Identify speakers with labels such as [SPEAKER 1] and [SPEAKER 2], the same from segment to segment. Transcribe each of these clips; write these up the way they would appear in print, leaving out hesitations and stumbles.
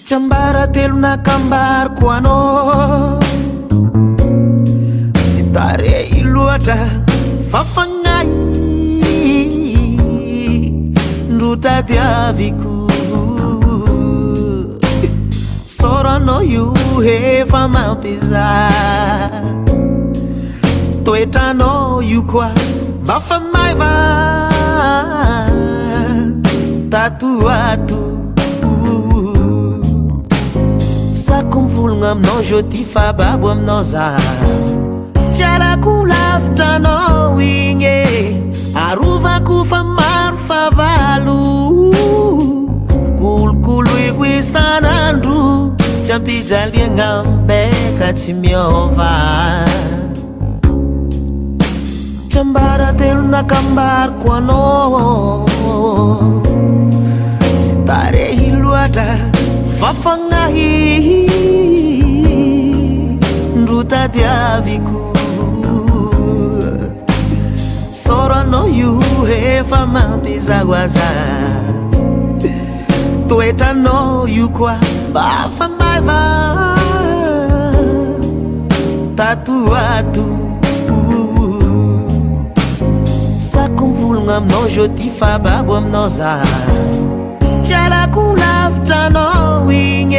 [SPEAKER 1] Tsambaratelo nakambariko anao sy tarehy loatra fa fagnahy ndrotadiaviko soranao io efa mampizah toetranao io koa mba fa maiva tatoato sako mivolagna aminao je ty fa babo aminao za tiarako lavitranao igny arovako fa maro favalo kolokoloiko isan'andro tsy ampijaliagna mbeka tsy miova tsambaratelo nakambariko anao sy tarehy loatra fa fagnahy ndrotadiaviko soranao io efa mampizahoaza toetranao io koa mba fa maiva tatoato sako mivolagna aminao je ty fa babo aminao za tiarako lavitranao igny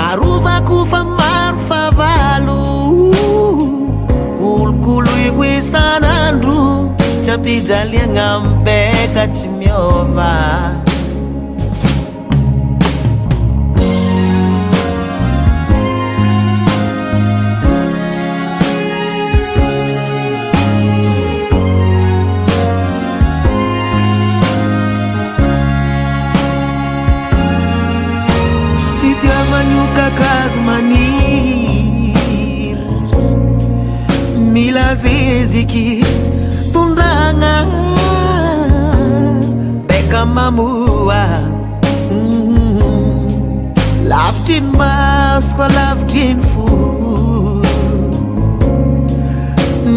[SPEAKER 1] arovako fa maro favalo kolokoloiko isan'andro tsy ampijaliagna mbeka tsy miova kakazo maniry mila zeziky tondragna beka mamoa lavitry ny maso koa lavitry ny fo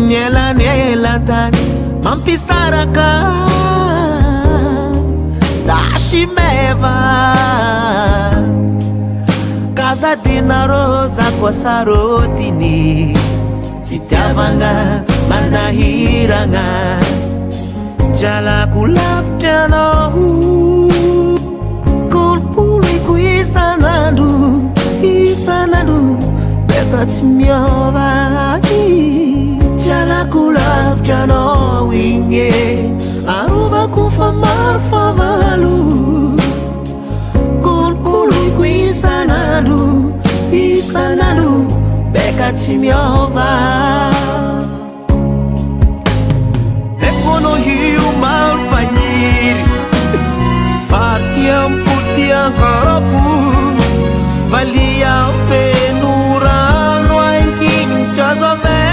[SPEAKER 1] nielanelantany mampisaraka dasy meva Kasadina rosa kwa sarotini fitiavanga manahiranga jala kulaftiano kulpuliku isanandu beka timiovaki jala kulaftiano winge aruva kufa marfavalu isanadu beka timiova ekono hiu malpanyiri fartiam putiam karaku valia fenurano ankin chazovela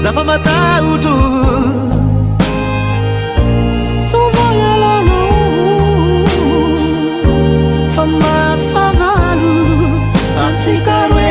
[SPEAKER 1] Zapa matautu Sozayalano Famar favalu Antikarwe